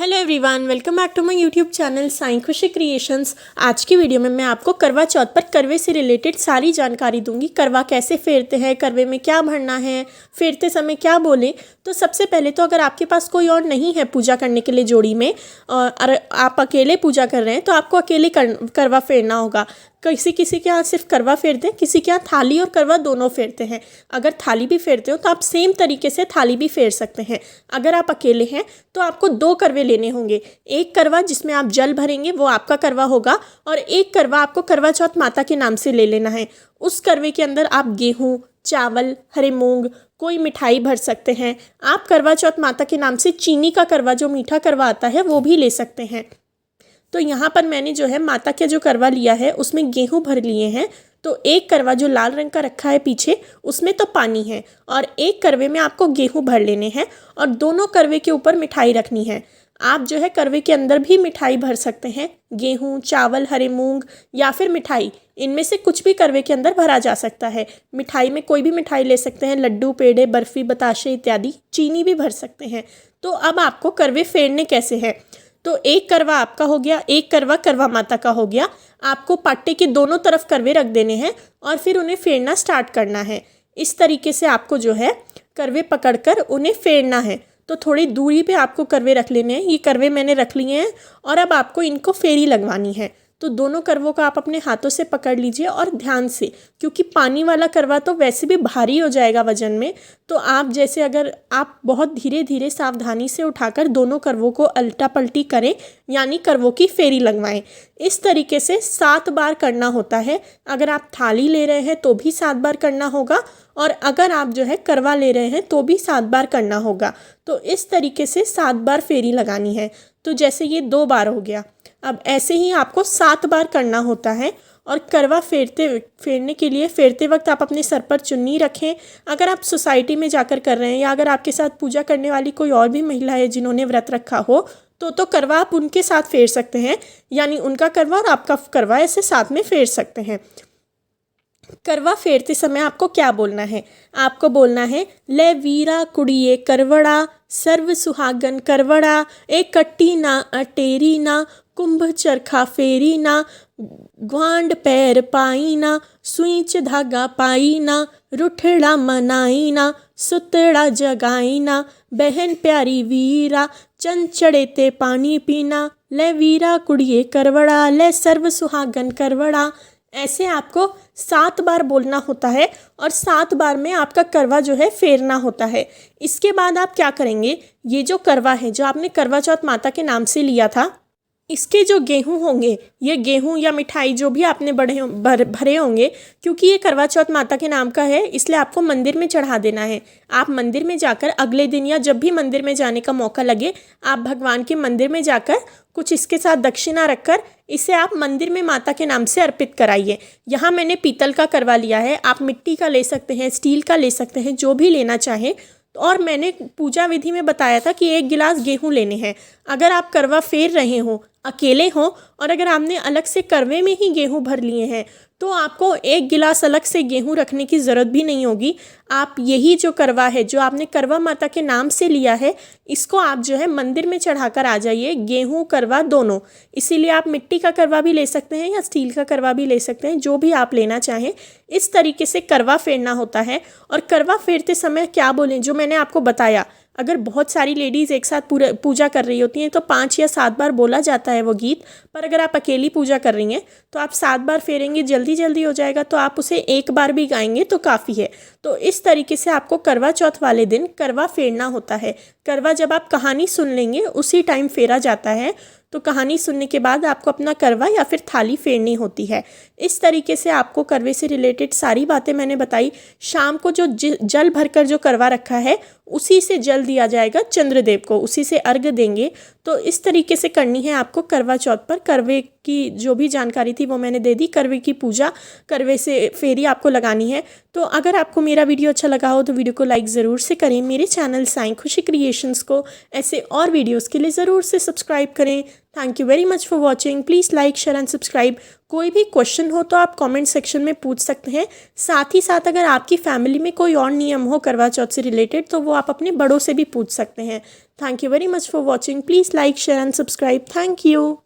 Hello everyone, welcome back to my YouTube channel Sai Khushi creations. आज की video में मैं आपको करवा चौथ पर करवे से रिलेटेड सारी जानकारी दूंगी। करवा कैसे फेरते हैं, करवे में क्या भरना है, फेरते समय क्या बोलें। तो सबसे पहले तो अगर आपके पास कोई और नहीं है पूजा करने के लिए जोड़ी में और आप अकेले पूजा कर रहे हैं तो आपको अकेले करवा फेरना होगा। किसी किसी के यहाँ सिर्फ करवा फेरते हैं, किसी के यहाँ थाली और करवा दोनों फेरते हैं। अगर थाली भी फेरते हो तो आप सेम तरीके से थाली भी फेर सकते हैं। अगर आप अकेले हैं तो आपको 2 करवे लेने होंगे। एक करवा जिसमें आप जल भरेंगे वो आपका करवा होगा और एक करवा आपको करवा चौथ माता के नाम से ले लेना है। उस करवे के अंदर आप गेहूँ, चावल, हरे मूंग, कोई मिठाई भर सकते हैं। आप करवा चौथ माता के नाम से चीनी का करवा, जो मीठा करवा आता है, वो भी ले सकते हैं। तो यहाँ पर मैंने जो है माता का जो करवा लिया है उसमें गेहूँ भर लिए हैं। तो एक करवा जो लाल रंग का रखा है पीछे, उसमें तो पानी है और एक करवे में आपको गेहूँ भर लेने हैं और दोनों करवे के ऊपर मिठाई रखनी है। आप जो है करवे के अंदर भी मिठाई भर सकते हैं। गेहूँ, चावल, हरे मूंग या फिर मिठाई, इनमें से कुछ भी करवे के अंदर भरा जा सकता है। मिठाई में कोई भी मिठाई ले सकते हैं, लड्डू, पेड़े, बर्फ़ी, बताशे इत्यादि। चीनी भी भर सकते हैं। तो अब आपको करवे फेरने कैसे हैं। तो एक करवा आपका हो गया, एक करवा करवा माता का हो गया। आपको पाटे के दोनों तरफ करवे रख देने हैं और फिर उन्हें फेरना स्टार्ट करना है। इस तरीके से आपको जो है करवे पकड़कर उन्हें फेरना है। तो थोड़ी दूरी पे आपको करवे रख लेने हैं। ये करवे मैंने रख लिए हैं और अब आपको इनको फेरी लगवानी है। तो दोनों करवों को आप अपने हाथों से पकड़ लीजिए और ध्यान से, क्योंकि पानी वाला करवा तो वैसे भी भारी हो जाएगा वजन में। तो आप जैसे अगर आप बहुत धीरे धीरे सावधानी से उठाकर दोनों करवों को अल्टा पल्टी करें, यानी करवों की फेरी लगवाएं। इस तरीके से 7 बार करना होता है। अगर आप थाली ले रहे हैं तो भी 7 बार करना होगा और अगर आप जो है करवा ले रहे हैं तो भी 7 बार करना होगा। तो इस तरीके से 7 बार फेरी लगानी है। तो जैसे ये 2 बार हो गया, अब ऐसे ही आपको 7 बार करना होता है। और करवा फेरने के लिए फेरते वक्त आप अपने सर पर चुन्नी रखें। अगर आप सोसाइटी में जाकर कर रहे हैं या अगर आपके साथ पूजा करने वाली कोई और भी महिला है जिन्होंने व्रत रखा हो तो करवा आप उनके साथ फेर सकते हैं, यानी उनका करवा और आपका करवा ऐसे साथ में फेर सकते हैं। करवा फेरते समय आपको क्या बोलना है। आपको बोलना है, ले वीरा कुड़िए करवड़ा, सर्व सुहागन करवड़ा, एक कट्टी ना अटेरी ना, कुंभ चरखा फेरी ना, ग्वांड पैर पाई ना, सुईच धागा पाई ना, रुठड़ा मनाई ना, सुतड़ा जगाई ना, बहन प्यारी वीरा, चंद चढ़े ते पानी पीना, ले वीरा कुड़िए करवड़ा, ले सर्व सुहागन करवड़ा। ऐसे आपको 7 बार बोलना होता है और 7 बार में आपका करवा जो है फेरना होता है। इसके बाद आप क्या करेंगे, ये जो करवा है जो आपने करवा चौथ माता के नाम से लिया था, इसके जो गेहूँ होंगे, ये गेहूँ या मिठाई जो भी आपने भरे होंगे, क्योंकि ये करवा चौथ माता के नाम का है इसलिए आपको मंदिर में चढ़ा देना है। आप मंदिर में जाकर अगले दिन या जब भी मंदिर में जाने का मौका लगे, आप भगवान के मंदिर में जाकर कुछ इसके साथ दक्षिणा रखकर इसे आप मंदिर में माता के नाम से अर्पित कराइए। यहाँ मैंने पीतल का करवा लिया है, आप मिट्टी का ले सकते हैं, स्टील का ले सकते हैं, जो भी लेना चाहें। और मैंने पूजा विधि में बताया था कि 1 गिलास गेहूँ लेने हैं। अगर आप करवा फेर रहे हो, अकेले हो और अगर आपने अलग से करवे में ही गेहूँ भर लिए हैं तो आपको 1 गिलास अलग से गेहूँ रखने की ज़रूरत भी नहीं होगी। आप यही जो करवा है जो आपने करवा माता के नाम से लिया है, इसको आप जो है मंदिर में चढ़ाकर आ जाइए, गेहूँ करवा दोनों। इसीलिए आप मिट्टी का करवा भी ले सकते हैं या स्टील का करवा भी ले सकते हैं, जो भी आप लेना चाहें। इस तरीके से करवा फेरना होता है। और करवा फेरते समय क्या बोलें, जो मैंने आपको बताया, अगर बहुत सारी लेडीज़ एक साथ पूजा कर रही होती हैं तो 5 या 7 बार बोला जाता है वो गीत। पर अगर आप अकेली पूजा कर रही हैं तो आप 7 बार फेरेंगे, जल्दी जल्दी हो जाएगा, तो आप उसे 1 बार भी गाएंगे तो काफ़ी है। तो इस तरीके से आपको करवा चौथ वाले दिन करवा फेरना होता है। करवा जब आप कहानी सुन लेंगे उसी टाइम फेरा जाता है। तो कहानी सुनने के बाद आपको अपना करवा या फिर थाली फेरनी होती है। इस तरीके से आपको करवे से रिलेटेड सारी बातें मैंने बताई। शाम को जो जल भरकर जो करवा रखा है उसी से जल दिया जाएगा चंद्रदेव को, उसी से अर्घ देंगे। तो इस तरीके से करनी है आपको करवा चौथ पर। करवे की जो भी जानकारी थी वो मैंने दे दी। करवे की पूजा, करवे से फेरी आपको लगानी है। तो अगर आपको मेरा वीडियो अच्छा लगा हो तो वीडियो को लाइक ज़रूर से करें। मेरे चैनल साईं खुशी क्रिएशंस को ऐसे और वीडियोस के लिए ज़रूर से सब्सक्राइब करें। Thank you very much for watching. Please like, share and subscribe. कोई भी क्वेश्चन हो तो आप कमेंट सेक्शन में पूछ सकते हैं। साथ ही साथ अगर आपकी फैमिली में कोई और नियम हो करवा चौथ से रिलेटेड तो वो आप अपने बड़ों से भी पूछ सकते हैं। Thank you very much for watching. Please like share and subscribe. Thank you.